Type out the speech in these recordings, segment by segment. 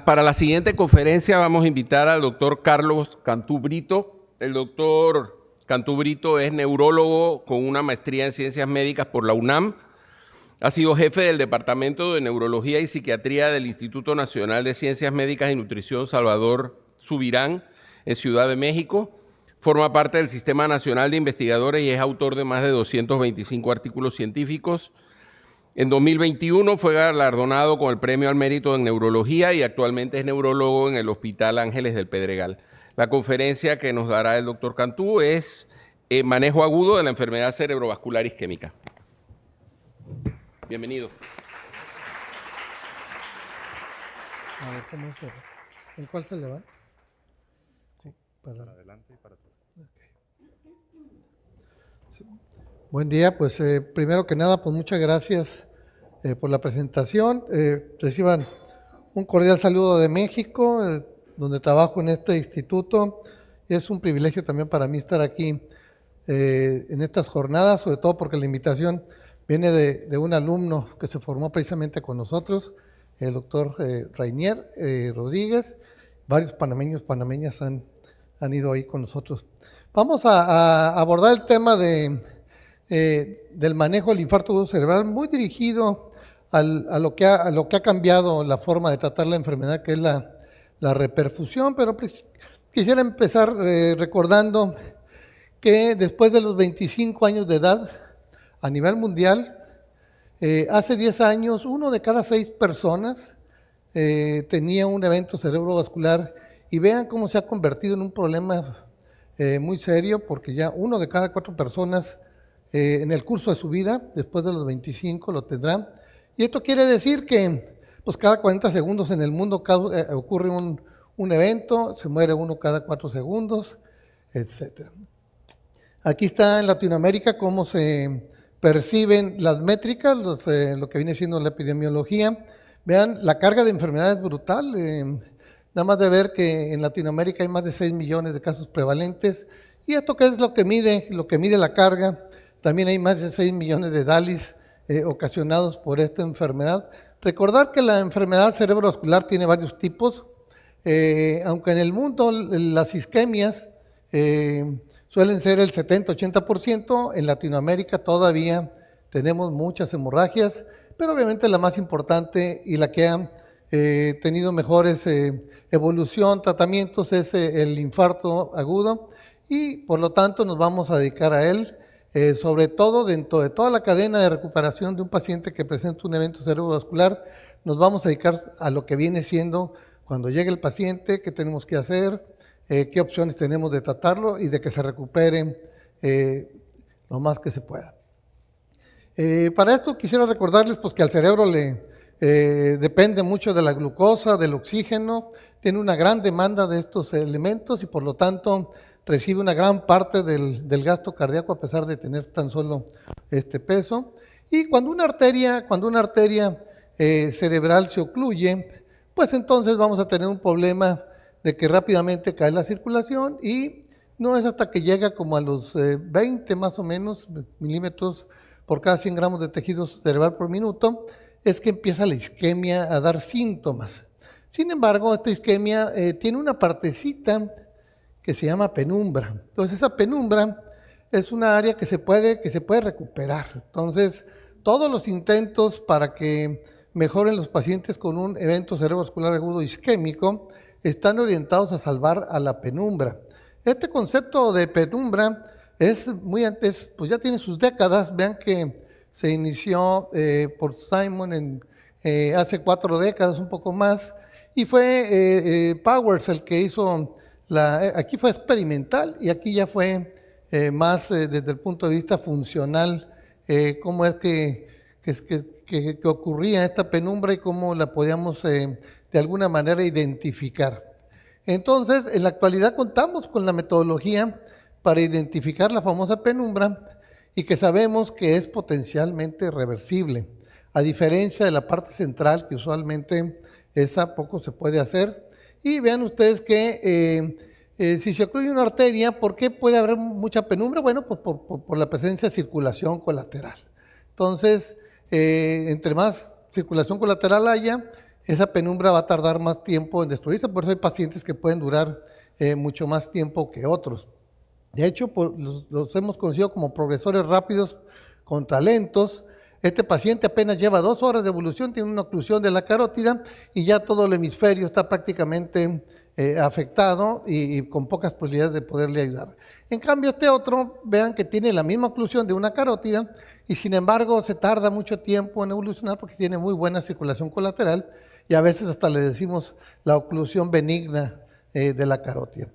Para la siguiente conferencia vamos a invitar al doctor Carlos Cantú Brito. El doctor Cantú Brito es neurólogo con una maestría en ciencias médicas por la UNAM. Ha sido jefe del Departamento de Neurología y Psiquiatría del Instituto Nacional de Ciencias Médicas y Nutrición Salvador Subirán en Ciudad de México. Forma parte del Sistema Nacional de Investigadores y es autor de más de 225 artículos científicos. En 2021 fue galardonado con el Premio al Mérito en Neurología y actualmente es neurólogo en el Hospital Ángeles del Pedregal. La conferencia que nos dará el doctor Cantú es Manejo agudo de la enfermedad cerebrovascular isquémica. Bienvenido. A ver, ¿cómo es? ¿En cuál se le va? Para adelante y para atrás. Okay. Sí. Buen día, pues primero que nada, pues muchas gracias por la presentación. Reciban un cordial saludo de México, donde trabajo en este instituto. Es un privilegio también para mí estar aquí en estas jornadas, sobre todo porque la invitación viene de un alumno que se formó precisamente con nosotros, el doctor Rainier Rodríguez. Varios panameñas han ido ahí con nosotros. Vamos a abordar el tema del manejo del infarto agudo cerebral, muy dirigido a lo que ha cambiado la forma de tratar la enfermedad, que es la reperfusión, pero pues, quisiera empezar recordando que después de los 25 años de edad, a nivel mundial, hace 10 años, 1 de cada 6 personas tenía un evento cerebrovascular, y vean cómo se ha convertido en un problema muy serio, porque ya 1 de cada 4 personas en el curso de su vida, después de los 25, lo tendrán. Y esto quiere decir que pues, cada 40 segundos en el mundo ocurre un evento, se muere 1 cada 4 segundos, etc. Aquí está en Latinoamérica cómo se perciben las métricas, lo que viene siendo la epidemiología. Vean, la carga de enfermedad es brutal. Nada más de ver que en Latinoamérica hay más de 6 millones de casos prevalentes. ¿Y esto qué es lo que mide? Lo que mide la carga. También hay más de 6 millones de DALIs ocasionados por esta enfermedad. Recordar que la enfermedad cerebrovascular tiene varios tipos. Aunque en el mundo las isquemias suelen ser el 70-80%, en Latinoamérica todavía tenemos muchas hemorragias, pero obviamente la más importante y la que ha tenido mejores evolución, tratamientos, es el infarto agudo, y por lo tanto nos vamos a dedicar a él, sobre todo dentro de toda la cadena de recuperación de un paciente que presenta un evento cerebrovascular. Nos vamos a dedicar a lo que viene siendo cuando llegue el paciente, qué tenemos que hacer, qué opciones tenemos de tratarlo y de que se recupere lo más que se pueda. Para esto quisiera recordarles pues, que al cerebro depende mucho de la glucosa, del oxígeno, tiene una gran demanda de estos elementos y por lo tanto recibe una gran parte del gasto cardíaco a pesar de tener tan solo este peso. Y cuando una arteria cerebral se ocluye, pues entonces vamos a tener un problema de que rápidamente cae la circulación, y no es hasta que llega como a los 20 más o menos milímetros por cada 100 gramos de tejido cerebral por minuto, es que empieza la isquemia a dar síntomas. Sin embargo, esta isquemia tiene una partecita que se llama penumbra. Entonces, esa penumbra es una área que se puede recuperar. Entonces, todos los intentos para que mejoren los pacientes con un evento cerebrovascular agudo isquémico están orientados a salvar a la penumbra. Este concepto de penumbra es muy antes, pues ya tiene sus décadas. Vean que se inició por Simon hace 4 décadas, un poco más, y fue Powers el que hizo, aquí fue experimental y aquí ya fue más desde el punto de vista funcional, cómo es que ocurría esta penumbra y cómo la podíamos de alguna manera identificar. Entonces, en la actualidad contamos con la metodología para identificar la famosa penumbra y que sabemos que es potencialmente reversible, a diferencia de la parte central, que usualmente esa poco se puede hacer. Y vean ustedes que si se ocluye una arteria, ¿por qué puede haber mucha penumbra? Bueno, pues por la presencia de circulación colateral. Entonces, entre más circulación colateral haya, esa penumbra va a tardar más tiempo en destruirse, por eso hay pacientes que pueden durar mucho más tiempo que otros. De hecho, los hemos conocido como progresores rápidos contra lentos. Este paciente apenas lleva 2 horas de evolución, tiene una oclusión de la carótida y ya todo el hemisferio está prácticamente afectado y con pocas posibilidades de poderle ayudar. En cambio, este otro, vean que tiene la misma oclusión de una carótida y sin embargo se tarda mucho tiempo en evolucionar porque tiene muy buena circulación colateral y a veces hasta le decimos la oclusión benigna de la carótida.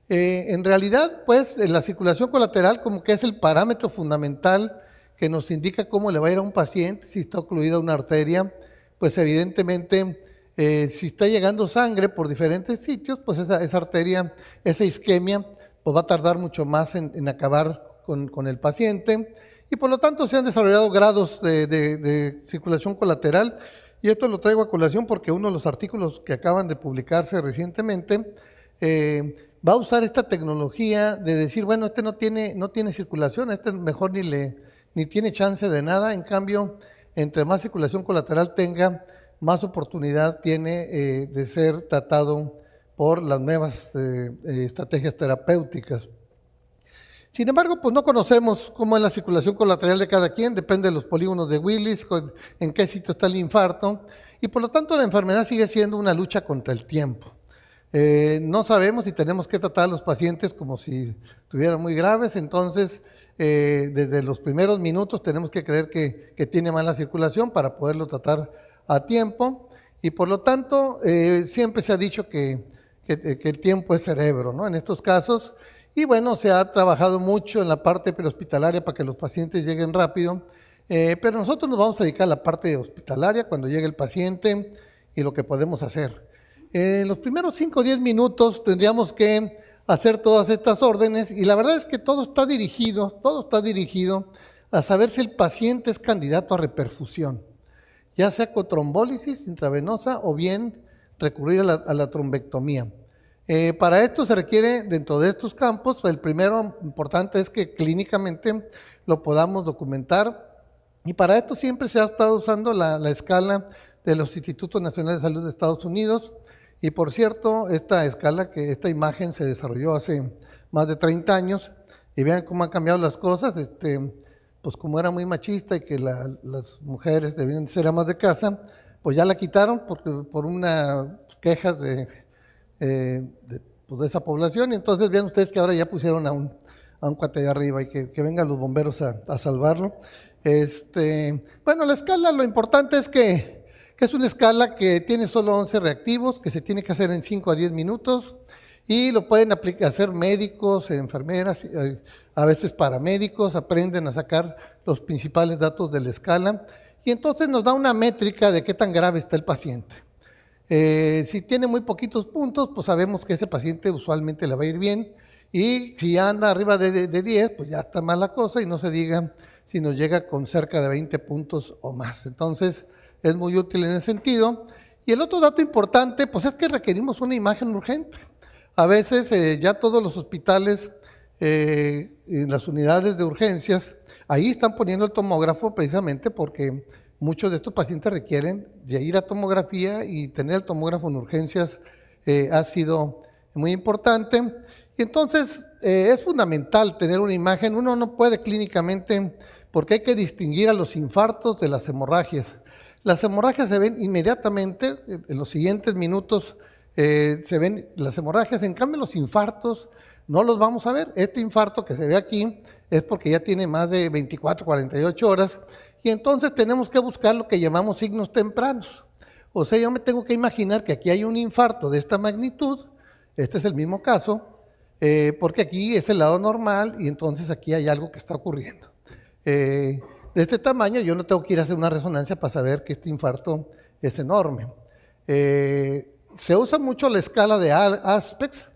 En realidad, pues, la circulación colateral como que es el parámetro fundamental que nos indica cómo le va a ir a un paciente, si está ocluida una arteria, pues evidentemente si está llegando sangre por diferentes sitios, pues esa arteria, esa isquemia, pues va a tardar mucho más en acabar con el paciente y por lo tanto se han desarrollado grados de circulación colateral y esto lo traigo a colación porque uno de los artículos que acaban de publicarse recientemente va a usar esta tecnología de decir, bueno, este no tiene circulación, este mejor ni tiene chance de nada, en cambio, entre más circulación colateral tenga, más oportunidad tiene de ser tratado por las nuevas estrategias terapéuticas. Sin embargo, pues no conocemos cómo es la circulación colateral de cada quien, depende de los polígonos de Willis, en qué sitio está el infarto, y por lo tanto la enfermedad sigue siendo una lucha contra el tiempo. No sabemos si tenemos que tratar a los pacientes como si estuvieran muy graves, entonces desde los primeros minutos tenemos que creer que tiene mala circulación para poderlo tratar a tiempo y por lo tanto siempre se ha dicho que el tiempo es cerebro, ¿no? En estos casos, y bueno, se ha trabajado mucho en la parte prehospitalaria para que los pacientes lleguen rápido, pero nosotros nos vamos a dedicar a la parte hospitalaria cuando llegue el paciente y lo que podemos hacer. En los primeros 5 o 10 minutos tendríamos que hacer todas estas órdenes y la verdad es que todo está dirigido a saber si el paciente es candidato a reperfusión, ya sea con trombólisis intravenosa o bien recurrir a la trombectomía. Para esto se requiere, dentro de estos campos, el primero importante es que clínicamente lo podamos documentar y para esto siempre se ha estado usando la escala de los Institutos Nacionales de Salud de Estados Unidos. Y por cierto, esta imagen se desarrolló hace más de 30 años y vean cómo han cambiado las cosas, pues como era muy machista y que las mujeres debían ser amas de casa, pues ya la quitaron por una quejas de esa población y entonces vean ustedes que ahora ya pusieron a un cuate de arriba y que vengan los bomberos a salvarlo. Bueno, la escala, lo importante es que es una escala que tiene solo 11 reactivos, que se tiene que hacer en 5 a 10 minutos y lo pueden hacer médicos, enfermeras, a veces paramédicos, aprenden a sacar los principales datos de la escala y entonces nos da una métrica de qué tan grave está el paciente. Si tiene muy poquitos puntos, pues sabemos que ese paciente usualmente le va a ir bien y si anda arriba de 10, pues ya está mal la cosa y no se diga si nos llega con cerca de 20 puntos o más. Entonces, es muy útil en ese sentido. Y el otro dato importante, pues es que requerimos una imagen urgente. A veces ya todos los hospitales, en las unidades de urgencias, ahí están poniendo el tomógrafo precisamente porque muchos de estos pacientes requieren de ir a tomografía y tener el tomógrafo en urgencias ha sido muy importante. Y entonces es fundamental tener una imagen. Uno no puede clínicamente porque hay que distinguir a los infartos de las hemorragias. Las hemorragias se ven inmediatamente, en los siguientes minutos se ven las hemorragias, en cambio los infartos no los vamos a ver. Este infarto que se ve aquí es porque ya tiene más de 24, 48 horas y entonces tenemos que buscar lo que llamamos signos tempranos. O sea, yo me tengo que imaginar que aquí hay un infarto de esta magnitud, este es el mismo caso, porque aquí es el lado normal y entonces aquí hay algo que está ocurriendo. De este tamaño yo no tengo que ir a hacer una resonancia para saber que este infarto es enorme. Se usa mucho la escala de Aspects.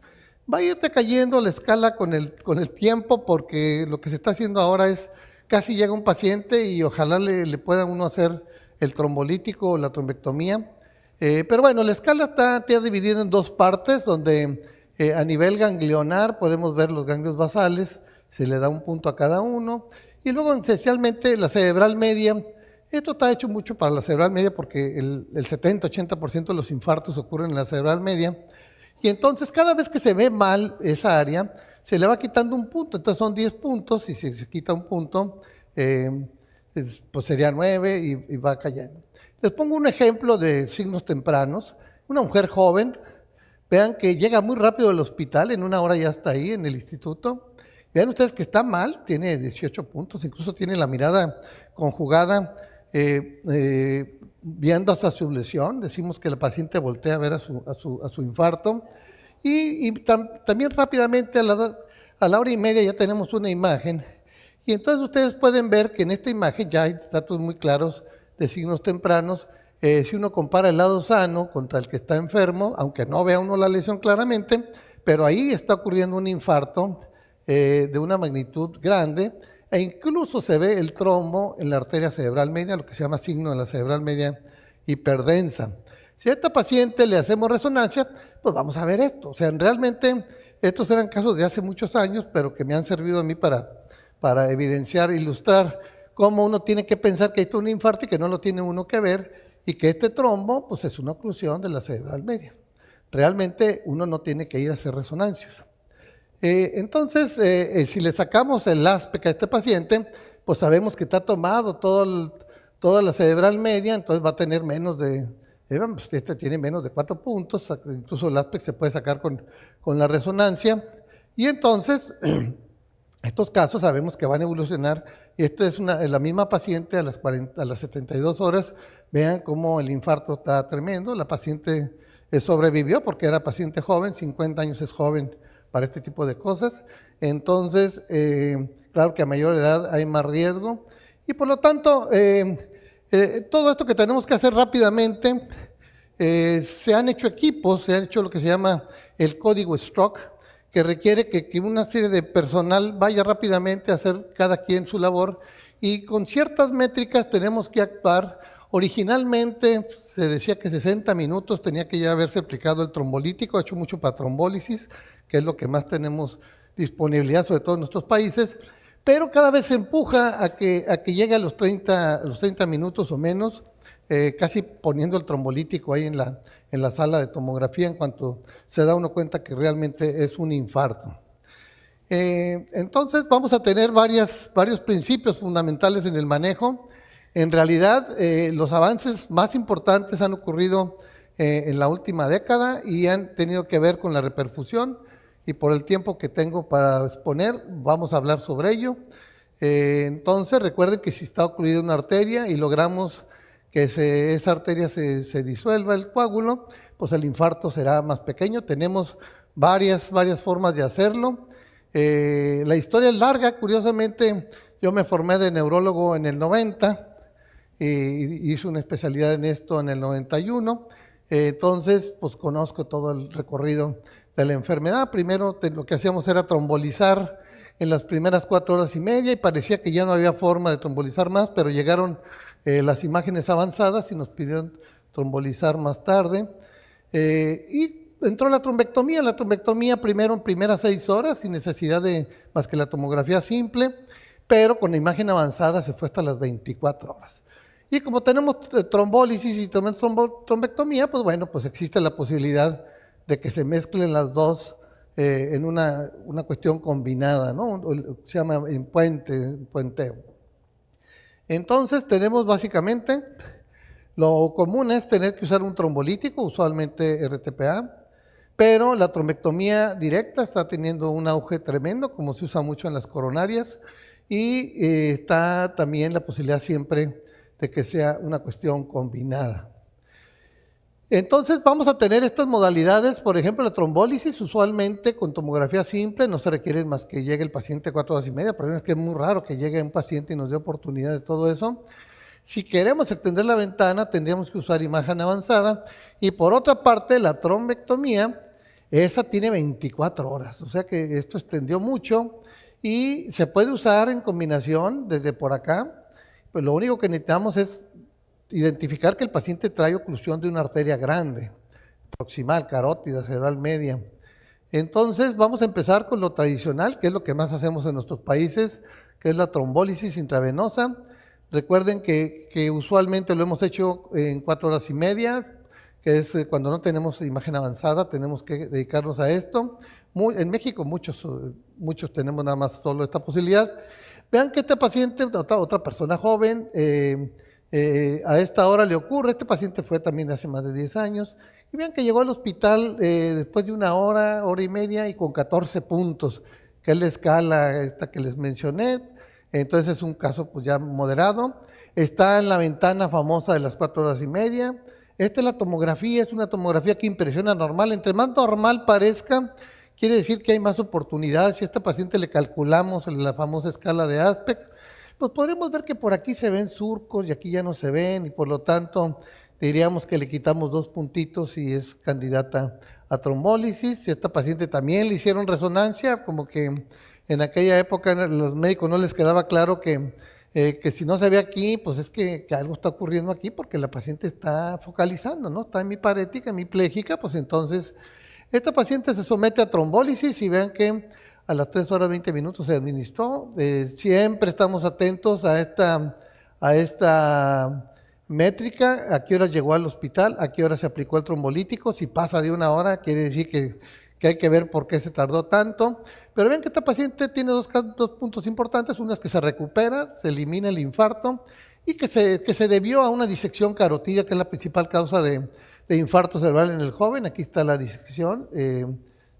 Va a ir decayendo la escala con el tiempo porque lo que se está haciendo ahora es casi llega un paciente y ojalá le pueda uno hacer el trombolítico o la trombectomía. Pero bueno, la escala está dividida en 2 partes donde a nivel ganglionar podemos ver los ganglios basales, se le da un punto a cada uno. Y luego esencialmente la cerebral media Esto está hecho mucho para la cerebral media porque el 70-80% de los infartos ocurren en la cerebral media. Y entonces cada vez que se ve mal esa área, se le va quitando un punto. Entonces son 10 puntos y si se quita un punto, pues sería 9 y va cayendo. Les pongo un ejemplo de signos tempranos. Una mujer joven, vean que llega muy rápido al hospital, en 1 hora ya está ahí en el instituto. Vean ustedes que está mal, tiene 18 puntos, incluso tiene la mirada conjugada, viendo hasta su lesión. Decimos que la paciente voltea a ver a su infarto. También rápidamente a la hora y media ya tenemos una imagen. Y entonces ustedes pueden ver que en esta imagen ya hay datos muy claros de signos tempranos. Si uno compara el lado sano contra el que está enfermo, aunque no vea uno la lesión claramente, pero ahí está ocurriendo un infarto de una magnitud grande, e incluso se ve el trombo en la arteria cerebral media, lo que se llama signo de la cerebral media hiperdensa. Si a esta paciente le hacemos resonancia, pues vamos a ver esto. O sea, realmente estos eran casos de hace muchos años, pero que me han servido a mí para evidenciar, ilustrar cómo uno tiene que pensar que hay un infarto y que no lo tiene uno que ver, y que este trombo pues es una oclusión de la cerebral media. Realmente uno no tiene que ir a hacer resonancias. Entonces, si le sacamos el ASPEC a este paciente, pues sabemos que está tomado toda la cerebral media, entonces va a tener menos de, pues este tiene menos de 4 puntos, incluso el ASPEC se puede sacar con la resonancia, y entonces estos casos sabemos que van a evolucionar, y esta es la misma paciente a las 72 horas, vean cómo el infarto está tremendo, la paciente sobrevivió porque era paciente joven, 50 años es joven para este tipo de cosas. Entonces, claro que a mayor edad hay más riesgo y por lo tanto, todo esto que tenemos que hacer rápidamente, se han hecho equipos, se ha hecho lo que se llama el código Stroke, que requiere que una serie de personal vaya rápidamente a hacer cada quien su labor y con ciertas métricas tenemos que actuar. Originalmente se decía que 60 minutos tenía que ya haberse aplicado el trombolítico, ha hecho mucho para trombólisis, que es lo que más tenemos disponibilidad, sobre todo en nuestros países, pero cada vez se empuja a que llegue a los 30 minutos o menos, casi poniendo el trombolítico ahí en la sala de tomografía en cuanto se da uno cuenta que realmente es un infarto. Entonces vamos a tener varios principios fundamentales en el manejo. En realidad, los avances más importantes han ocurrido en la última década y han tenido que ver con la reperfusión, y por el tiempo que tengo para exponer, vamos a hablar sobre ello. Entonces, recuerden que si está ocluida una arteria y logramos que esa arteria se disuelva el coágulo, pues el infarto será más pequeño. Tenemos varias formas de hacerlo. La historia es larga, curiosamente, yo me formé de neurólogo en el 90, hice una especialidad en esto en el 91, entonces pues conozco todo el recorrido de la enfermedad. Primero lo que hacíamos era trombolizar en las primeras 4 horas y media y parecía que ya no había forma de trombolizar más, pero llegaron las imágenes avanzadas y nos pidieron trombolizar más tarde. Y entró la trombectomía primero en primeras 6 horas sin necesidad de más que la tomografía simple, pero con la imagen avanzada se fue hasta las 24 horas. Y como tenemos trombólisis y tenemos trombectomía, pues bueno, pues existe la posibilidad de que se mezclen las dos en una cuestión combinada, ¿no? Se llama puenteo. Entonces tenemos básicamente, lo común es tener que usar un trombolítico, usualmente RTPA, pero la trombectomía directa está teniendo un auge tremendo, como se usa mucho en las coronarias, y está también la posibilidad siempre de que sea una cuestión combinada. Entonces vamos a tener estas modalidades, por ejemplo la trombólisis, usualmente con tomografía simple, no se requiere más que llegue el paciente 4 horas y media, pero es que es muy raro que llegue un paciente y nos dé oportunidad de todo eso. Si queremos extender la ventana, tendríamos que usar imagen avanzada, y por otra parte la trombectomía, esa tiene 24 horas, o sea que esto extendió mucho, y se puede usar en combinación desde por acá, pues lo único que necesitamos es identificar que el paciente trae oclusión de una arteria grande, proximal, carótida, cerebral media. Entonces vamos a empezar con lo tradicional, que es lo que más hacemos en nuestros países, que es la trombólisis intravenosa. Recuerden que usualmente lo hemos hecho en 4 horas y media, que es cuando no tenemos imagen avanzada, tenemos que dedicarnos a esto. En México muchos tenemos nada más solo esta posibilidad. Vean que este paciente, otra persona joven, a esta hora le ocurre, este paciente fue también hace más de 10 años, y vean que llegó al hospital después de 1 hora, hora y media, y con 14 puntos, que es la escala esta que les mencioné. Entonces es un caso pues ya moderado. Está en la ventana famosa de las 4 horas y media. Esta es la tomografía, es una tomografía que impresiona normal. Entre más normal parezca, quiere decir que hay más oportunidades. Si a este paciente le calculamos la famosa escala de Aspect, pues podremos ver que por aquí se ven surcos y aquí ya no se ven, y por lo tanto diríamos que le quitamos 2 puntitos y es candidata a trombólisis. Si a esta paciente también le hicieron resonancia, como que en aquella época a los médicos no les quedaba claro que si no se ve aquí, pues es que algo está ocurriendo aquí porque la paciente está focalizando, ¿no? Está hemiparética, hemipléjica, pues entonces esta paciente se somete a trombólisis y vean que a las 3 horas 20 minutos se administró. Siempre estamos atentos a esta métrica, a qué hora llegó al hospital, a qué hora se aplicó el trombolítico. Si pasa de 1 hora, quiere decir que hay que ver por qué se tardó tanto. Pero ven que esta paciente tiene dos puntos importantes. Uno es que se recupera, se elimina el infarto y que se debió a una disección carotidia, que es la principal causa de infarto cerebral en el joven. Aquí está la disección,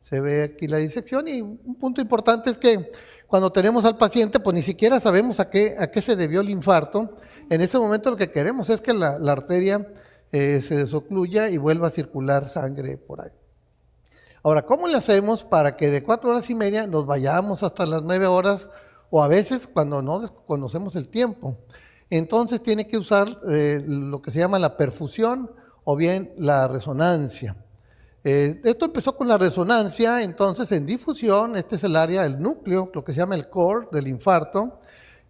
se ve aquí la disección, y un punto importante es que cuando tenemos al paciente, pues ni siquiera sabemos a qué se debió el infarto. En ese momento lo que queremos es que la arteria se desocluya y vuelva a circular sangre por ahí. Ahora, ¿cómo le hacemos para que de 4 horas y media nos vayamos hasta las 9 horas, o a veces cuando no desconocemos el tiempo? Entonces tiene que usar lo que se llama la perfusión o bien la resonancia. Esto empezó con la resonancia. Entonces en difusión, este es el área, el núcleo, lo que se llama el core del infarto,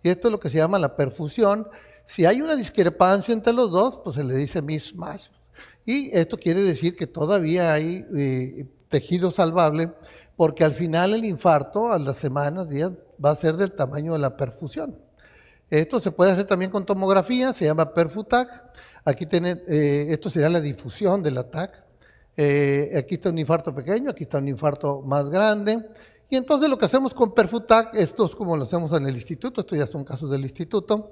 y esto es lo que se llama la perfusión. Si hay una discrepancia entre los dos, pues se le dice mismatch, y esto quiere decir que todavía hay tejido salvable, porque al final el infarto, a las semanas, días, va a ser del tamaño de la perfusión. Esto se puede hacer también con tomografía, se llama PerfuTAC. Aquí tiene, esto sería la difusión de la TAC. Aquí está un infarto pequeño, aquí está un infarto más grande. Y entonces lo que hacemos con PerfuTAC, esto es como lo hacemos en el instituto, estos ya son casos del instituto.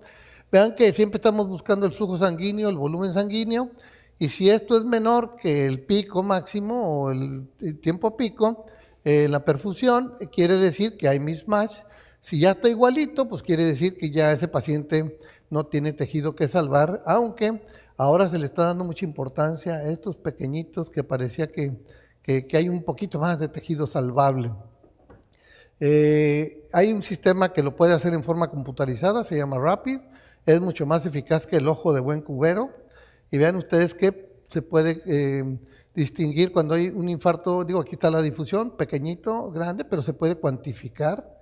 Vean que siempre estamos buscando el flujo sanguíneo, el volumen sanguíneo, y si esto es menor que el pico máximo o el tiempo pico, la perfusión quiere decir que hay mismatch. Si ya está igualito, pues quiere decir que ya ese paciente no tiene tejido que salvar, aunque ahora se le está dando mucha importancia a estos pequeñitos que parecía que hay un poquito más de tejido salvable. Hay un sistema que lo puede hacer en forma computarizada, se llama Rapid, es mucho más eficaz que el ojo de buen cubero. Y vean ustedes que se puede distinguir cuando hay un infarto. Digo, aquí está la difusión, pequeñito, grande, pero se puede cuantificar.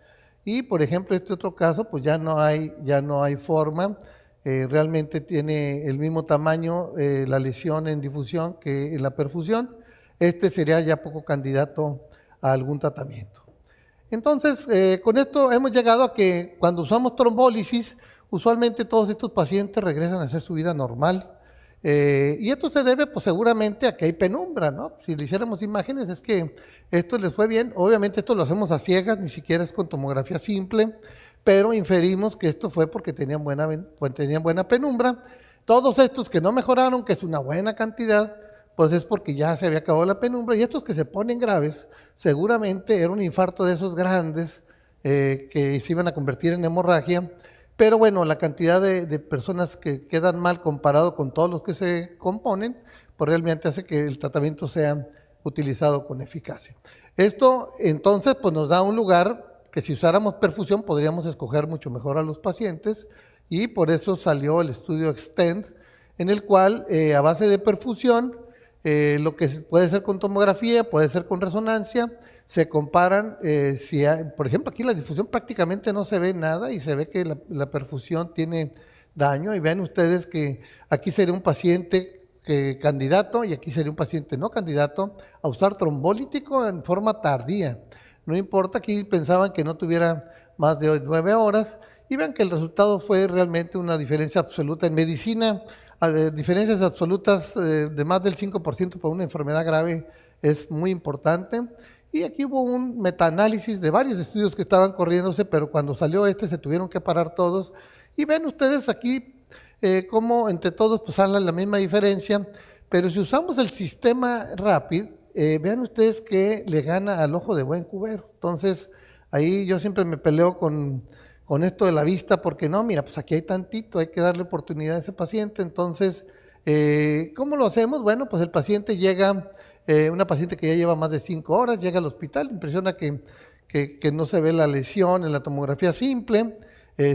Y por ejemplo, este otro caso, pues ya no hay forma. Realmente tiene el mismo tamaño la lesión en difusión que en la perfusión. Este sería ya poco candidato a algún tratamiento. Entonces, con esto hemos llegado a que cuando usamos trombólisis, usualmente todos estos pacientes regresan a hacer su vida normal. Y esto se debe pues seguramente a que hay penumbra, ¿no? Si le hiciéramos imágenes es que esto les fue bien. Obviamente esto lo hacemos a ciegas, ni siquiera es con tomografía simple, pero inferimos que esto fue porque tenían buena penumbra. Todos estos que no mejoraron, que es una buena cantidad, pues es porque ya se había acabado la penumbra. Y estos que se ponen graves, seguramente era un infarto de esos grandes que se iban a convertir en hemorragia. Pero bueno, la cantidad de personas que quedan mal comparado con todos los que se componen, pues realmente hace que el tratamiento sea utilizado con eficacia. Esto entonces pues nos da un lugar que si usáramos perfusión podríamos escoger mucho mejor a los pacientes, y por eso salió el estudio Extend, en el cual a base de perfusión, lo que puede ser con tomografía, puede ser con resonancia, se comparan, si hay, por ejemplo, aquí la difusión prácticamente no se ve nada y se ve que la perfusión tiene daño, y vean ustedes que aquí sería un paciente candidato y aquí sería un paciente no candidato a usar trombolítico en forma tardía. No importa, aquí pensaban que no tuviera más de 9 horas, y vean que el resultado fue realmente una diferencia absoluta. En medicina, diferencias absolutas de más del 5% por una enfermedad grave es muy importante. Y aquí hubo un metaanálisis de varios estudios que estaban corriéndose, pero cuando salió se tuvieron que parar todos. Y ven ustedes aquí cómo entre todos pues sale la misma diferencia, pero si usamos el sistema RAPID, vean ustedes que le gana al ojo de buen cubero. Entonces, ahí yo siempre me peleo con esto de la vista, porque no, mira, pues aquí hay tantito, hay que darle oportunidad a ese paciente. Entonces, ¿cómo lo hacemos? Bueno, pues el paciente llega, una paciente que ya lleva más de 5 horas, llega al hospital, impresiona que no se ve la lesión en la tomografía simple.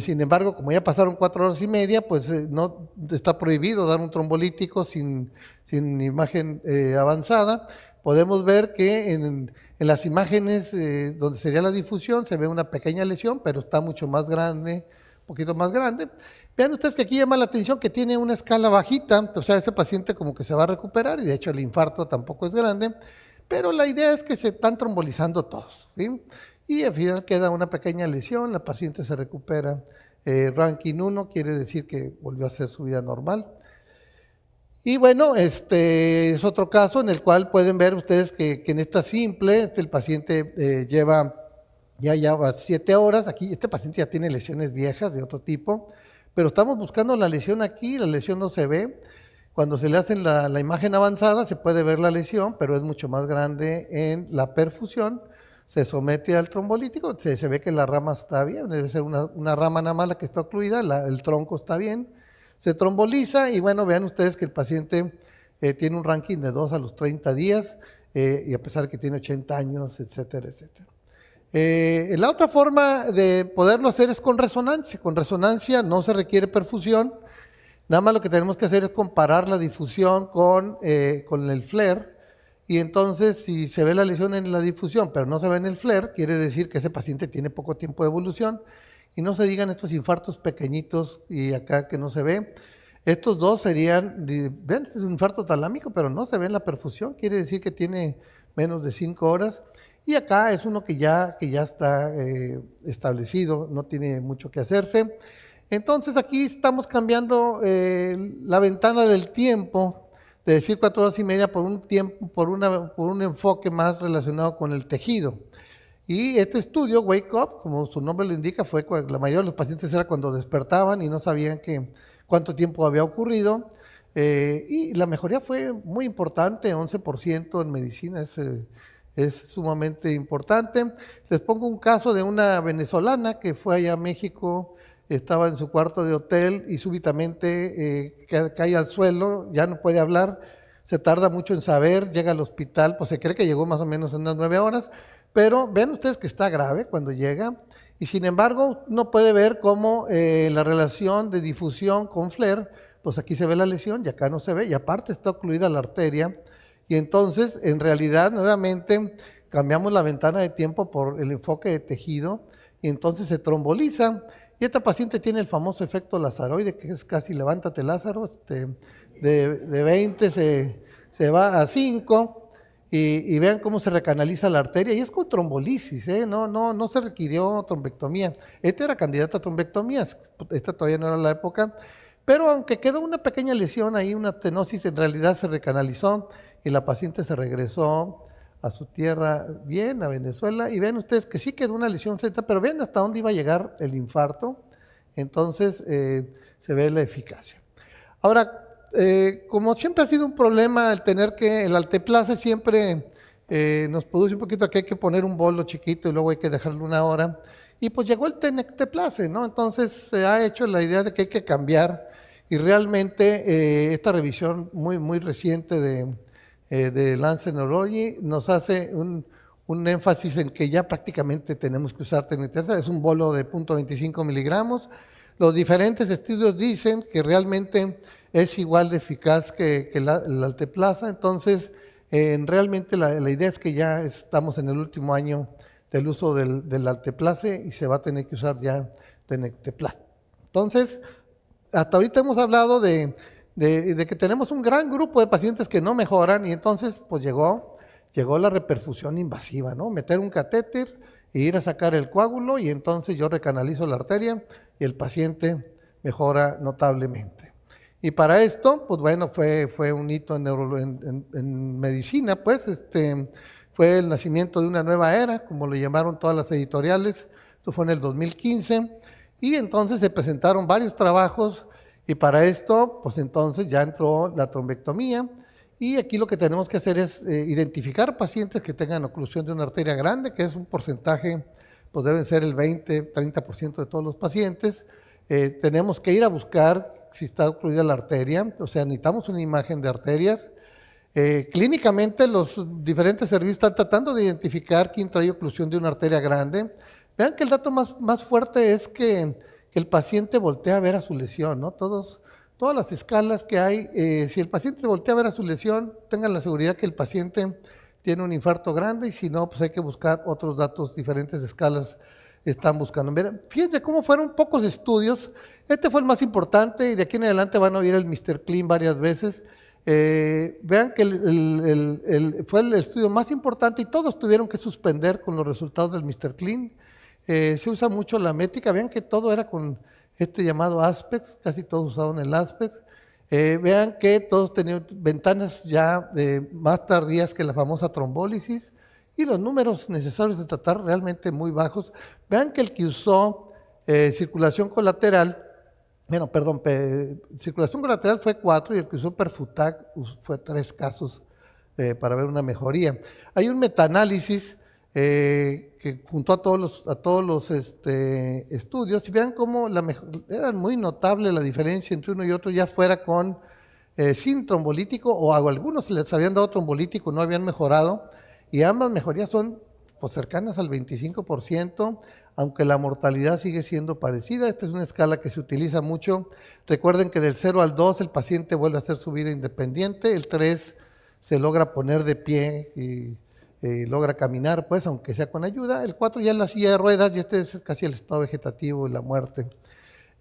Sin embargo, como ya pasaron 4 horas y media, pues no está prohibido dar un trombolítico sin imagen avanzada. Podemos ver que en las imágenes donde sería la difusión se ve una pequeña lesión, pero está mucho más grande, un poquito más grande. Vean ustedes que aquí llama la atención que tiene una escala bajita, o sea, ese paciente como que se va a recuperar, y de hecho el infarto tampoco es grande, pero la idea es que se están trombolizando todos, ¿sí? Y al final queda una pequeña lesión, la paciente se recupera. Ranking 1 quiere decir que volvió a hacer su vida normal. Y bueno, este es otro caso en el cual pueden ver ustedes que en esta simple, el paciente lleva 7 horas. Aquí este paciente ya tiene lesiones viejas de otro tipo, pero estamos buscando la lesión aquí, la lesión no se ve. Cuando se le hace la imagen avanzada se puede ver la lesión, pero es mucho más grande en la perfusión. Se somete al trombolítico, se ve que la rama está bien, debe ser una rama nada más la que está ocluida, el tronco está bien, se tromboliza y bueno, vean ustedes que el paciente tiene un ranking de 2 a los 30 días y a pesar de que tiene 80 años, etcétera, etcétera. La otra forma de poderlo hacer es con resonancia no se requiere perfusión, nada más lo que tenemos que hacer es comparar la difusión con el FLAIR. Y entonces, si se ve la lesión en la difusión, pero no se ve en el FLAIR, quiere decir que ese paciente tiene poco tiempo de evolución. Y no se digan estos infartos pequeñitos y acá que no se ve. Estos dos serían, ven, este es un infarto talámico, pero no se ve en la perfusión, quiere decir que tiene menos de 5 horas. Y acá es uno que ya está establecido, no tiene mucho que hacerse. Entonces, aquí estamos cambiando la ventana del tiempo, de decir 4 horas y media por un enfoque más relacionado con el tejido. Y este estudio, Wake Up, como su nombre lo indica, fue cuando la mayoría de los pacientes era cuando despertaban y no sabían cuánto tiempo había ocurrido. Y la mejoría fue muy importante, 11% en medicina, es sumamente importante. Les pongo un caso de una venezolana que fue allá a México, estaba en su cuarto de hotel y súbitamente cae al suelo, ya no puede hablar, se tarda mucho en saber, llega al hospital, pues se cree que llegó más o menos en unas 9 horas, pero ven ustedes que está grave cuando llega, y sin embargo no puede ver cómo la relación de difusión con FLAIR, pues aquí se ve la lesión y acá no se ve, y aparte está ocluida la arteria, y entonces en realidad nuevamente cambiamos la ventana de tiempo por el enfoque de tejido, y entonces se tromboliza. Y esta paciente tiene el famoso efecto lazaroide, que es casi levántate Lázaro, de 20 se va a 5, y vean cómo se recanaliza la arteria, y es con trombolisis, no se requirió trombectomía. Esta era candidata a trombectomía, esta todavía no era la época, pero aunque quedó una pequeña lesión ahí, una estenosis, en realidad se recanalizó, y la paciente se regresó a su tierra bien, a Venezuela, y ven ustedes que sí quedó una lesión cerca, pero ven hasta dónde iba a llegar el infarto, entonces se ve la eficacia. Ahora, como siempre ha sido un problema el tener el alteplase siempre nos produce un poquito que hay que poner un bolo chiquito y luego hay que dejarlo 1 hora, y pues llegó el tenecteplase, ¿no? Entonces se ha hecho la idea de que hay que cambiar, y realmente esta revisión muy reciente de Lancet Neurology nos hace un énfasis en que ya prácticamente tenemos que usar tenecteplase, es un bolo de 0.25 miligramos. Los diferentes estudios dicen que realmente es igual de eficaz que el alteplasa, entonces realmente la idea es que ya estamos en el último año del uso del alteplase y se va a tener que usar ya tenecteplase. Entonces, hasta ahorita hemos hablado de que tenemos un gran grupo de pacientes que no mejoran, y entonces pues llegó la reperfusión invasiva, ¿no? Meter un catéter e ir a sacar el coágulo, y entonces yo recanalizo la arteria y el paciente mejora notablemente. Y para esto, pues bueno, fue un hito en medicina, pues, fue el nacimiento de una nueva era, como lo llamaron todas las editoriales. Esto fue en el 2015, y entonces se presentaron varios trabajos, y para esto, pues entonces ya entró la trombectomía, y aquí lo que tenemos que hacer es identificar pacientes que tengan oclusión de una arteria grande, que es un porcentaje, pues deben ser el 20-30% de todos los pacientes. Tenemos que ir a buscar si está ocluida la arteria, o sea, necesitamos una imagen de arterias. Clínicamente los diferentes servicios están tratando de identificar quién trae oclusión de una arteria grande. Vean que el dato más fuerte es que el paciente voltea a ver a su lesión, ¿no? Todas las escalas que hay, si el paciente voltea a ver a su lesión, tengan la seguridad que el paciente tiene un infarto grande, y si no, pues hay que buscar otros datos, diferentes escalas están buscando. Miren, fíjense cómo fueron pocos estudios. Este fue el más importante, y de aquí en adelante van a oír el Mr. Clean varias veces. Vean que fue el estudio más importante, y todos tuvieron que suspender con los resultados del Mr. Clean. Se usa mucho la métrica. Vean que todo era con llamado ASPEX, casi todos usaban el ASPEX. Vean que todos tenían ventanas ya más tardías que la famosa trombólisis, y los números necesarios de tratar realmente muy bajos. Vean que el que usó circulación colateral, circulación colateral fue 4, y el que usó Perfutac fue 3 casos para ver una mejoría. Hay un metaanálisis que juntó a todos los estudios, y vean cómo era muy notable la diferencia entre uno y otro, ya fuera con sin trombolítico, o a algunos les habían dado trombolítico, no habían mejorado, y ambas mejorías son pues cercanas al 25%, aunque la mortalidad sigue siendo parecida. Esta es una escala que se utiliza mucho. Recuerden que del 0 al 2 el paciente vuelve a hacer su vida independiente, el 3 se logra poner de pie y logra caminar, pues, aunque sea con ayuda. El 4 ya en la silla de ruedas, y este es casi el estado vegetativo y la muerte.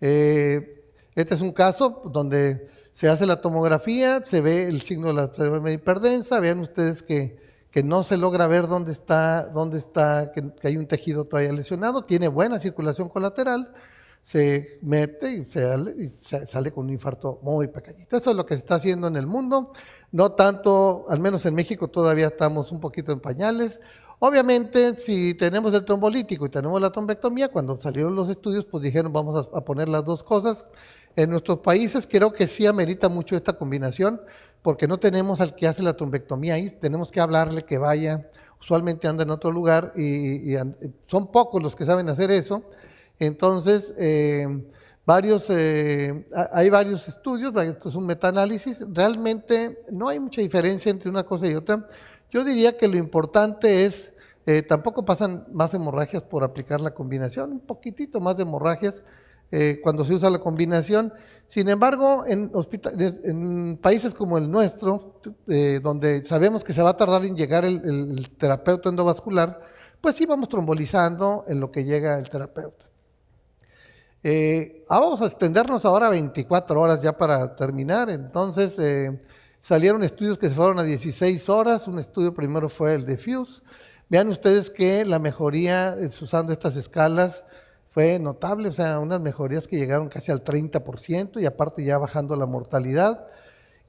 Este es un caso donde se hace la tomografía, se ve el signo de la arteria hiperdensa. Vean ustedes que no se logra ver dónde está, que hay un tejido todavía lesionado, tiene buena circulación colateral, se mete y sale con un infarto muy pequeñito. Eso es lo que se está haciendo en el mundo. No tanto, al menos en México todavía estamos un poquito en pañales. Obviamente, si tenemos el trombolítico y tenemos la trombectomía, cuando salieron los estudios, pues dijeron vamos a poner las dos cosas. En nuestros países creo que sí amerita mucho esta combinación, porque no tenemos al que hace la trombectomía ahí, tenemos que hablarle que vaya, usualmente anda en otro lugar, y son pocos los que saben hacer eso. Entonces, hay varios estudios, esto es un metaanálisis, realmente no hay mucha diferencia entre una cosa y otra. Yo diría que lo importante es, tampoco pasan más hemorragias por aplicar la combinación, un poquitito más de hemorragias cuando se usa la combinación. Sin embargo, en países como el nuestro, donde sabemos que se va a tardar en llegar el terapeuta endovascular, pues sí vamos trombolizando en lo que llega el terapeuta. Vamos a extendernos ahora a 24 horas ya para terminar. Entonces salieron estudios que se fueron a 16 horas. Un estudio primero fue el de Fuse. Vean ustedes que la mejoría usando estas escalas fue notable, o sea, unas mejorías que llegaron casi al 30%, y aparte ya bajando la mortalidad.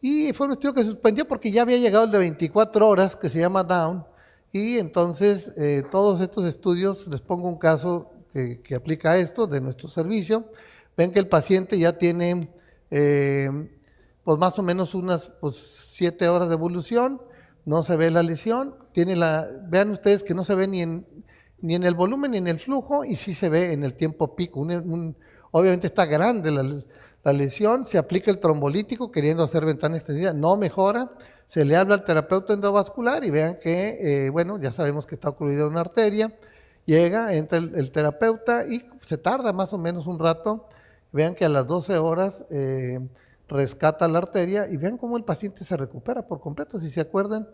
Y fue un estudio que se suspendió porque ya había llegado el de 24 horas, que se llama Down, y entonces todos estos estudios, les pongo un caso que aplica a esto de nuestro servicio. Ven que el paciente ya tiene pues más o menos unas 7 horas de evolución, no se ve la lesión, vean ustedes que no se ve ni en el volumen ni en el flujo, y sí se ve en el tiempo pico. Obviamente está grande la lesión, se aplica el trombolítico queriendo hacer ventana extendida, no mejora, se le habla al terapeuta endovascular, y vean que, bueno, ya sabemos que está ocluida una arteria. Entra el terapeuta y se tarda más o menos un rato. Vean que a las 12 horas rescata la arteria, y vean cómo el paciente se recupera por completo. Si se acuerdan,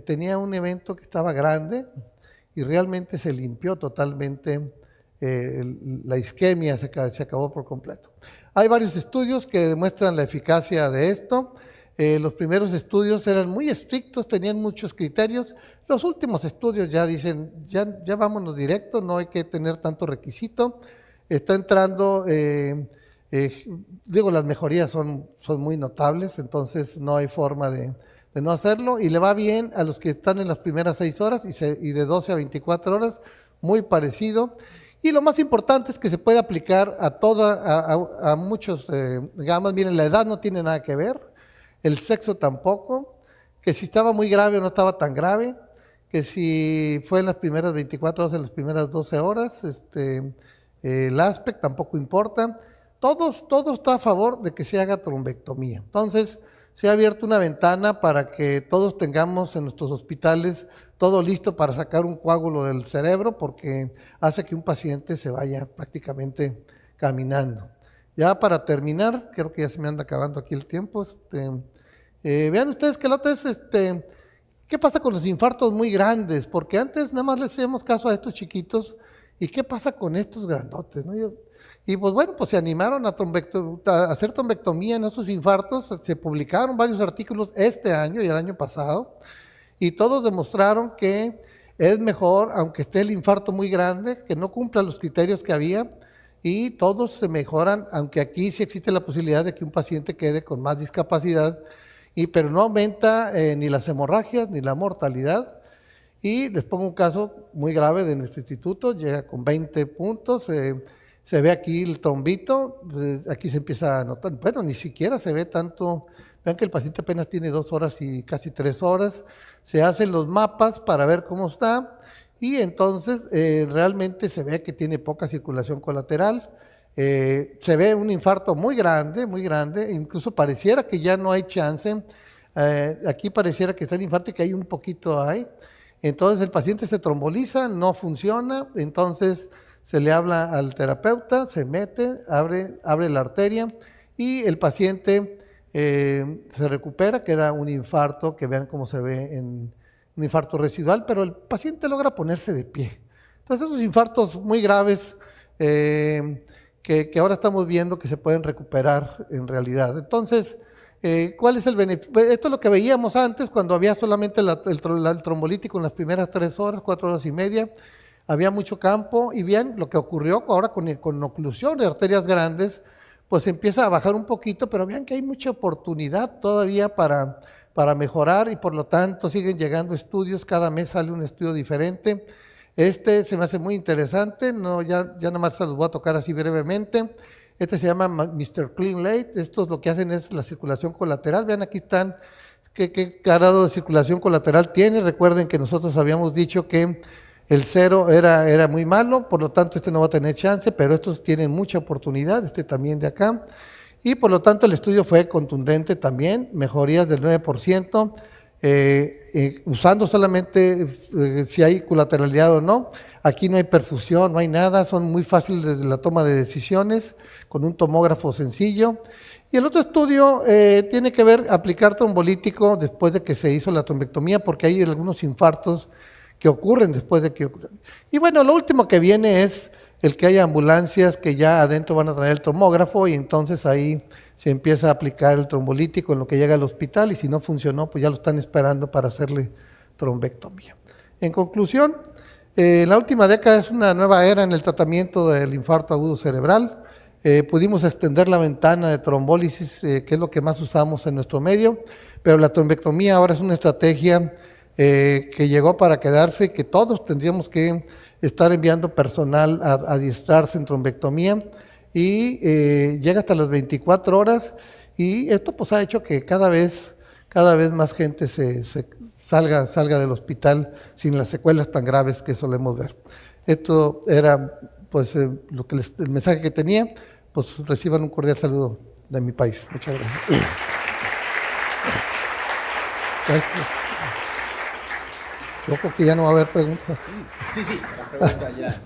tenía un evento que estaba grande y realmente se limpió totalmente, la isquemia se acabó por completo. Hay varios estudios que demuestran la eficacia de esto. Los primeros estudios eran muy estrictos, tenían muchos criterios. Los últimos estudios ya dicen, ya vámonos directo, no hay que tener tanto requisito. está entrando, digo, las mejorías son muy notables, entonces no hay forma de no hacerlo, y le va bien a los que están en las primeras 6 horas y de 12 a 24 horas, muy parecido. Y lo más importante es que se puede aplicar a muchos gamas. Miren, la edad no tiene nada que ver, el sexo tampoco, que si estaba muy grave o no estaba tan grave, que si fue en las primeras 24 horas, en las primeras 12 horas, el aspecto tampoco importa. Todo está a favor de que se haga trombectomía. Entonces, se ha abierto una ventana para que todos tengamos en nuestros hospitales todo listo para sacar un coágulo del cerebro, porque hace que un paciente se vaya prácticamente caminando. Ya para terminar, creo que ya se me anda acabando aquí el tiempo. Vean ustedes que el otro es, ¿qué pasa con los infartos muy grandes? Porque antes nada más le hacíamos caso a estos chiquitos, ¿y qué pasa con estos grandotes? ¿No? Y pues bueno, pues se animaron a hacer trombectomía en esos infartos. Se publicaron varios artículos este año y el año pasado, y todos demostraron que es mejor, aunque esté el infarto muy grande, que no cumpla los criterios que había, y todos se mejoran, aunque aquí sí existe la posibilidad de que un paciente quede con más discapacidad, pero no aumenta ni las hemorragias ni la mortalidad. Y les pongo un caso muy grave de nuestro instituto, llega con 20 puntos, se ve aquí el trombito, aquí se empieza a notar, bueno, ni siquiera se ve tanto, vean que el paciente apenas tiene 2 horas y casi 3 horas, se hacen los mapas para ver cómo está, y entonces realmente se ve que tiene poca circulación colateral, se ve un infarto muy grande, incluso pareciera que ya no hay chance, aquí pareciera que está el infarto y que hay un poquito ahí, entonces el paciente se tromboliza, no funciona, entonces se le habla al terapeuta, se mete, abre la arteria y el paciente se recupera, queda un infarto, que vean cómo se ve en un infarto residual, pero el paciente logra ponerse de pie. Entonces esos infartos muy graves que ahora estamos viendo que se pueden recuperar en realidad. Entonces, ¿cuál es el beneficio? Esto es lo que veíamos antes cuando había solamente el trombolítico en las primeras 3 horas, 4 horas y media. Había mucho campo, y bien, lo que ocurrió ahora con oclusión de arterias grandes, pues empieza a bajar un poquito, pero vean que hay mucha oportunidad todavía para mejorar, y por lo tanto siguen llegando estudios, cada mes sale un estudio diferente. Se me hace muy interesante, ya nada más se los voy a tocar así brevemente. Se llama Mr. Clean Late, estos lo que hacen es la circulación colateral, vean aquí están, qué grado de circulación colateral tiene. Recuerden que nosotros habíamos dicho que el 0 era muy malo, por lo tanto no va a tener chance, pero estos tienen mucha oportunidad, también de acá, y por lo tanto el estudio fue contundente también, mejorías del 9%, usando solamente si hay colateralidad o no. Aquí no hay perfusión, no hay nada, son muy fáciles desde la toma de decisiones, con un tomógrafo sencillo. Y el otro estudio tiene que ver aplicar trombolítico después de que se hizo la trombectomía, porque hay algunos infartos que ocurren después de que ocurren. Y bueno, lo último que viene es el que haya ambulancias que ya adentro van a traer el tomógrafo, y entonces ahí se empieza a aplicar el trombolítico en lo que llega al hospital, y si no funcionó, pues ya lo están esperando para hacerle trombectomía. En conclusión, la última década es una nueva era en el tratamiento del infarto agudo cerebral. Pudimos extender la ventana de trombólisis, que es lo que más usamos en nuestro medio, pero la trombectomía ahora es una estrategia que llegó para quedarse, que todos tendríamos que estar enviando personal a adiestrarse en trombectomía, y llega hasta las 24 horas, y esto pues ha hecho que cada vez más gente salga del hospital sin las secuelas tan graves que solemos ver. Esto era pues el mensaje que tenía. Pues reciban un cordial saludo de mi país. Muchas gracias. Yo creo que ya no va a haber preguntas. Sí, la pregunta ya.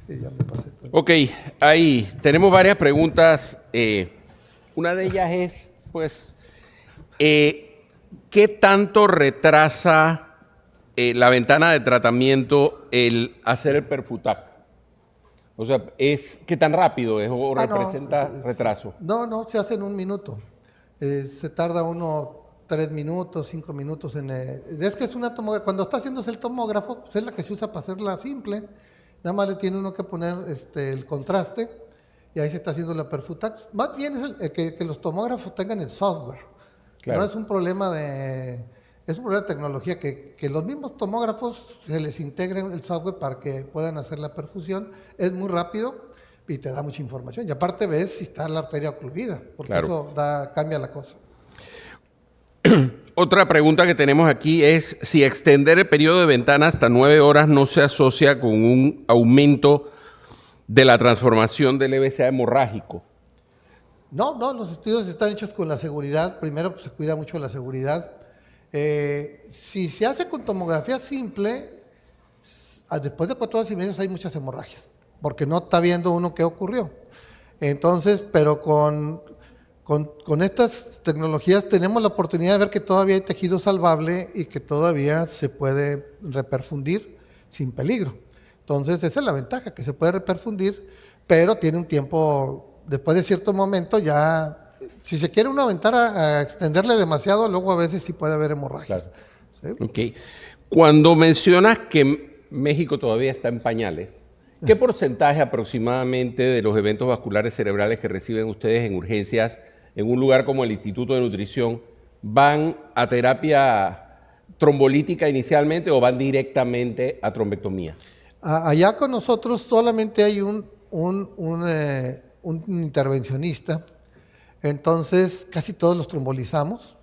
Sí, ya me pasé. Ok, ahí tenemos varias preguntas. Una de ellas es, pues, ¿qué tanto retrasa la ventana de tratamiento el hacer el perfutap? O sea, ¿qué tan rápido es o representa retraso? No, se hace en 1 minuto. Se tarda uno 3 minutos, 5 minutos es que es una tomografía. Cuando está haciéndose el tomógrafo, pues es la que se usa para hacerla simple. Nada más le tiene uno que poner el contraste y ahí se está haciendo la Perfutax. Más bien es que los tomógrafos tengan el software. Claro. No es un problema es un problema de tecnología, que los mismos tomógrafos se les integre el software para que puedan hacer la perfusión. Es muy rápido y te da mucha información. Y aparte ves si está la arteria ocluida, porque Claro. eso cambia la cosa. Otra pregunta que tenemos aquí es si extender el periodo de ventana hasta 9 horas no se asocia con un aumento de la transformación del EBCA hemorrágico. No, los estudios están hechos con la seguridad. Primero, pues, se cuida mucho la seguridad. Si se hace con tomografía simple, después de 4 horas y media hay muchas hemorragias, porque no está viendo uno qué ocurrió. Entonces, pero con estas tecnologías tenemos la oportunidad de ver que todavía hay tejido salvable y que todavía se puede reperfundir sin peligro. Entonces, esa es la ventaja, que se puede reperfundir, pero tiene un tiempo, después de cierto momento ya, si se quiere uno aventar a extenderle demasiado, luego a veces sí puede haber hemorragias. Claro. ¿Sí? Okay. Cuando mencionas que México todavía está en pañales, ¿qué porcentaje aproximadamente de los eventos vasculares cerebrales que reciben ustedes en urgencias en un lugar como el Instituto de Nutrición van a terapia trombolítica inicialmente o van directamente a trombectomía? Allá con nosotros solamente hay un intervencionista, entonces casi todos los trombolizamos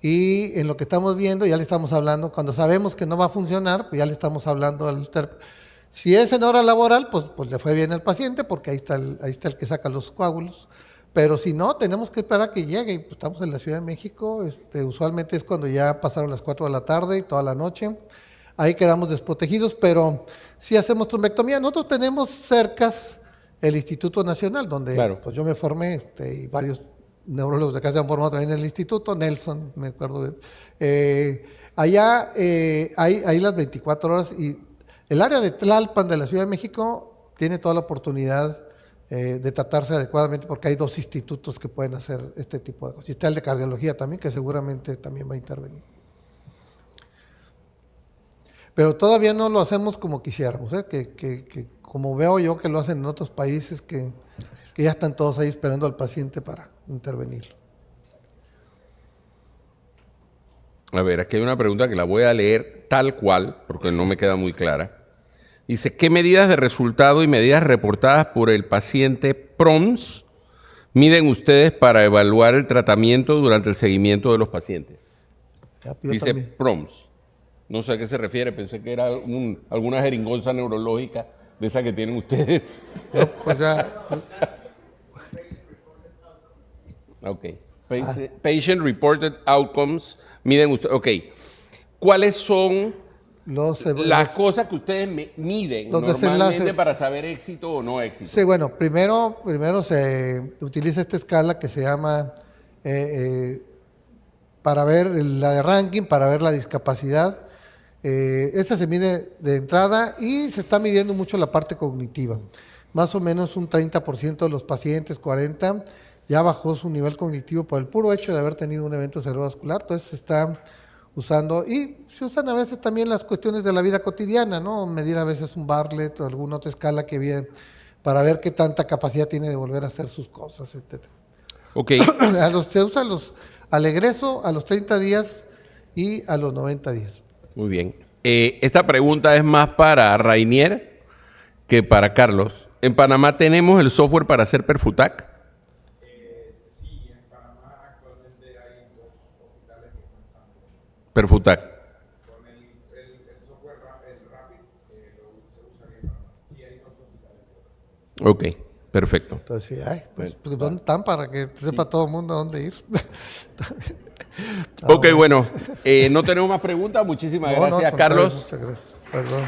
y en lo que estamos viendo ya le estamos hablando, cuando sabemos que no va a funcionar, pues ya le estamos hablando al si es en hora laboral, pues le fue bien al paciente porque ahí está el que saca los coágulos, pero si no, tenemos que esperar a que llegue y pues estamos en la Ciudad de México, usualmente es cuando ya pasaron las 4 de la tarde y toda la noche, ahí quedamos desprotegidos, pero si hacemos trombectomía, nosotros tenemos cercas el Instituto Nacional, donde claro, pues yo me formé y varios neurólogos de acá se han formado también en el instituto, Nelson, me acuerdo de allá hay las 24 horas y el área de Tlalpan de la Ciudad de México tiene toda la oportunidad de tratarse adecuadamente porque hay 2 institutos que pueden hacer este tipo de cosas. Y está el de cardiología también, que seguramente también va a intervenir. Pero todavía no lo hacemos como quisiéramos, que como veo yo que lo hacen en otros países que ya están todos ahí esperando al paciente para intervenirlo. A ver, aquí hay una pregunta que la voy a leer tal cual, porque no me queda muy clara. Dice, ¿qué medidas de resultado y medidas reportadas por el paciente PROMS miden ustedes para evaluar el tratamiento durante el seguimiento de los pacientes? Dice También. PROMS. No sé a qué se refiere, pensé que era alguna jeringonza neurológica de esa que tienen ustedes. No, pues ya, Ok. Patient Reported Outcomes miden ustedes. Ok. ¿Cuáles son las cosas que ustedes miden los normalmente desenlaces para saber éxito o no éxito? Sí, bueno, primero se utiliza esta escala que se llama para ver la de ranking, para ver la discapacidad. Esta se mide de entrada y se está midiendo mucho la parte cognitiva. Más o menos un 30% de los pacientes, 40%, ya bajó su nivel cognitivo por el puro hecho de haber tenido un evento cerebrovascular. Entonces se está usando, y se usan a veces también las cuestiones de la vida cotidiana, ¿no? Medir a veces un Bartlett o alguna otra escala que viene para ver qué tanta capacidad tiene de volver a hacer sus cosas, etc. Ok. Se usa al egreso, a los 30 días y a los 90 días. Muy bien. Esta pregunta es más para Rainier que para Carlos. ¿En Panamá tenemos el software para hacer Perfutac? Sí, en Panamá actualmente hay 2 hospitales que no están Perfutac. con el software el Rapid, se usa aquí en Panamá. Sí, hay 2 hospitales. Ok, perfecto. Entonces, pues, ¿dónde están para que sepa todo el mundo a dónde ir? Ok, bueno, no tenemos más preguntas. Muchísimas gracias, no, Carlos. muchas gracias. Perdón.